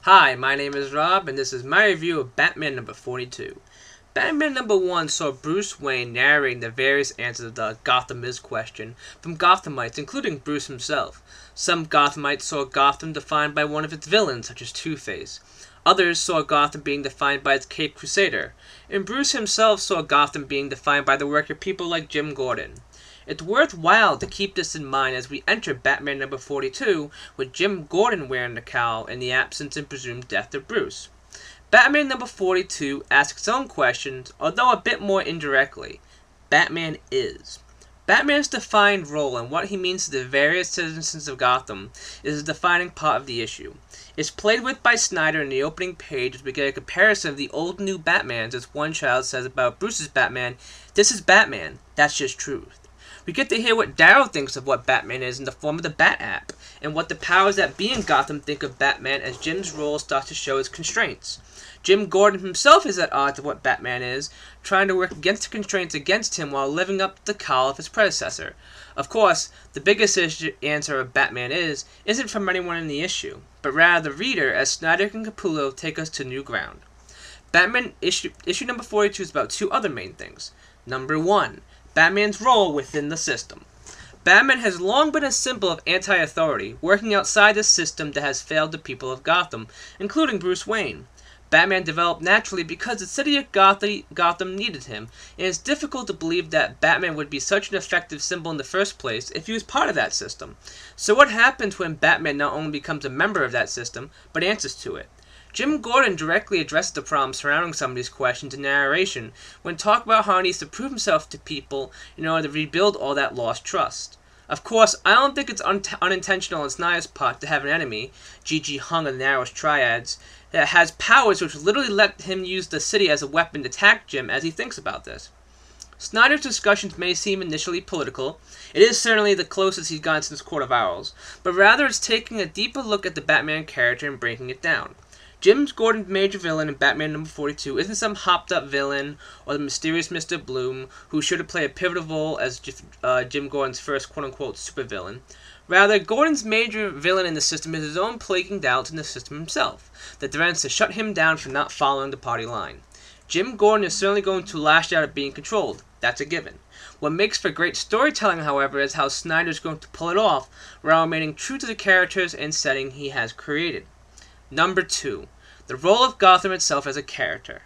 Hi, my name is Rob, and this is my review of Batman number 42. Batman number 1 saw Bruce Wayne narrating the various answers of the Gotham is question from Gothamites, including Bruce himself. Some Gothamites saw Gotham defined by one of its villains, such as Two-Face. Others saw Gotham being defined by its Caped Crusader, and Bruce himself saw Gotham being defined by the work of people like Jim Gordon. It's worthwhile to keep this in mind as we enter Batman number 42, with Jim Gordon wearing the cowl in the absence and presumed death of Bruce. Batman number 42 asks its own questions, although a bit more indirectly. Batman is. Batman's defined role and what he means to the various citizens of Gotham is a defining part of the issue. It's played with by Snyder in the opening page as we get a comparison of the old and new Batmans, as one child says about Bruce's Batman, "This is Batman, that's just truth." We get to hear what Darryl thinks of what Batman is in the form of the Bat app, and what the powers that be in Gotham think of Batman as Jim's role starts to show its constraints. Jim Gordon himself is at odds with what Batman is, trying to work against the constraints against him while living up to the call of his predecessor. Of course, the biggest answer of Batman isn't from anyone in the issue, but rather the reader, as Snyder and Capullo take us to new ground. Batman issue number 42 is about two other main things. Number 1. Batman's role within the system. Batman has long been a symbol of anti-authority, working outside the system that has failed the people of Gotham, including Bruce Wayne. Batman developed naturally because the city of Gotham needed him, and it's difficult to believe that Batman would be such an effective symbol in the first place if he was part of that system. So what happens when Batman not only becomes a member of that system, but answers to it? Jim Gordon directly addressed the problems surrounding some of these questions in narration when talking about how he needs to prove himself to people in order to rebuild all that lost trust. Of course, I don't think it's unintentional on Snyder's part to have an enemy, G.G. Hung of the Narrows Triads, that has powers which literally let him use the city as a weapon to attack Jim as he thinks about this. Snyder's discussions may seem initially political. It is certainly the closest he's gotten since Court of Owls, but rather it's taking a deeper look at the Batman character and breaking it down. Jim Gordon's major villain in Batman number 42 isn't some hopped-up villain or the mysterious Mr. Bloom, who should have played a pivotal role as Jim Gordon's first quote-unquote supervillain. Rather, Gordon's major villain in the system is his own plaguing doubts in the system himself, that threatens to shut him down for not following the party line. Jim Gordon is certainly going to lash out at being controlled. That's a given. What makes for great storytelling, however, is how Snyder is going to pull it off, while remaining true to the characters and setting he has created. Number 2. The role of Gotham itself as a character.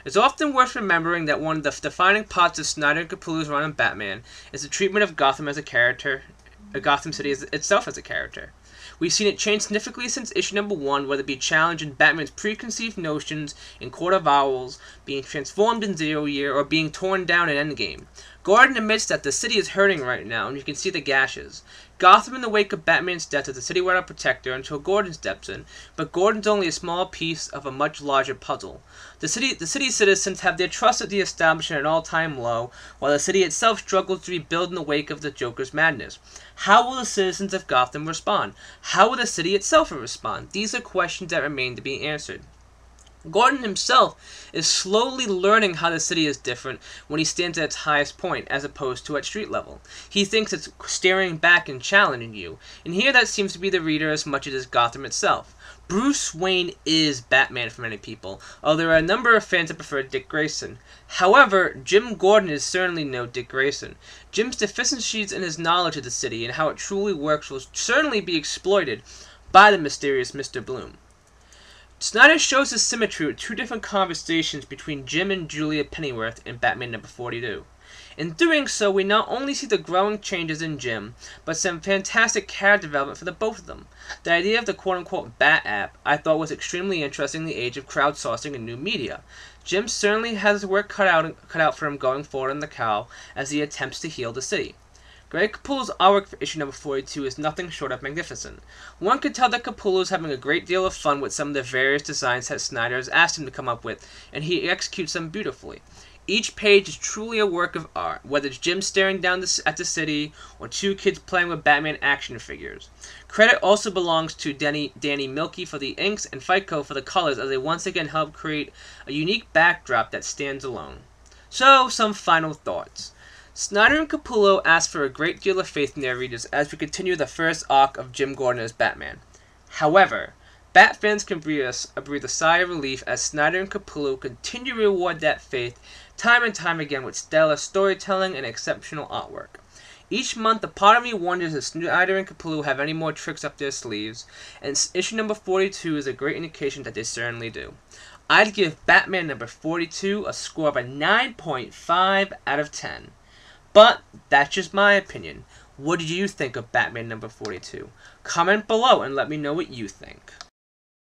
It's often worth remembering that one of the defining parts of Snyder and Capullo's run on Batman is the treatment of Gotham as a character, Gotham City itself as a character. We've seen it change significantly since issue number 1, whether it be challenging Batman's preconceived notions in Court of Owls, being transformed in Zero Year, or being torn down in Endgame. Gordon admits that the city is hurting right now, and you can see the gashes. Gotham in the wake of Batman's death is the city without a protector until Gordon steps in, but Gordon's only a small piece of a much larger puzzle. The city's citizens have their trust at the establishment at an all-time low, while the city itself struggles to rebuild in the wake of the Joker's madness. How will the citizens of Gotham respond? How will the city itself respond? These are questions that remain to be answered. Gordon himself is slowly learning how the city is different when he stands at its highest point, as opposed to at street level. He thinks it's staring back and challenging you, and here that seems to be the reader as much as it is Gotham itself. Bruce Wayne is Batman for many people, although there are a number of fans that prefer Dick Grayson. However, Jim Gordon is certainly no Dick Grayson. Jim's deficiencies in his knowledge of the city and how it truly works will certainly be exploited by the mysterious Mr. Bloom. Snyder shows the symmetry with two different conversations between Jim and Julia Pennyworth in Batman number 42. In doing so, we not only see the growing changes in Jim, but some fantastic character development for the both of them. The idea of the quote-unquote Bat app I thought was extremely interesting in the age of crowdsourcing and new media. Jim certainly has his work cut out for him going forward in the cowl as he attempts to heal the city. Greg Capullo's artwork for issue number 42 is nothing short of magnificent. One could tell that Capullo is having a great deal of fun with some of the various designs that Snyder has asked him to come up with, and he executes them beautifully. Each page is truly a work of art, whether it's Jim staring down at the city, or two kids playing with Batman action figures. Credit also belongs to Danny Milkey for the inks and Fico for the colors, as they once again help create a unique backdrop that stands alone. So, some final thoughts. Snyder and Capullo ask for a great deal of faith in their readers as we continue the first arc of Jim Gordon as Batman. However, Bat fans can breathe a sigh of relief as Snyder and Capullo continue to reward that faith time and time again with stellar storytelling and exceptional artwork. Each month, a part of me wonders if Snyder and Capullo have any more tricks up their sleeves, and issue number 42 is a great indication that they certainly do. I'd give Batman number 42 a score of a 9.5 out of 10. But that's just my opinion. What did you think of Batman number 42? Comment below and let me know what you think.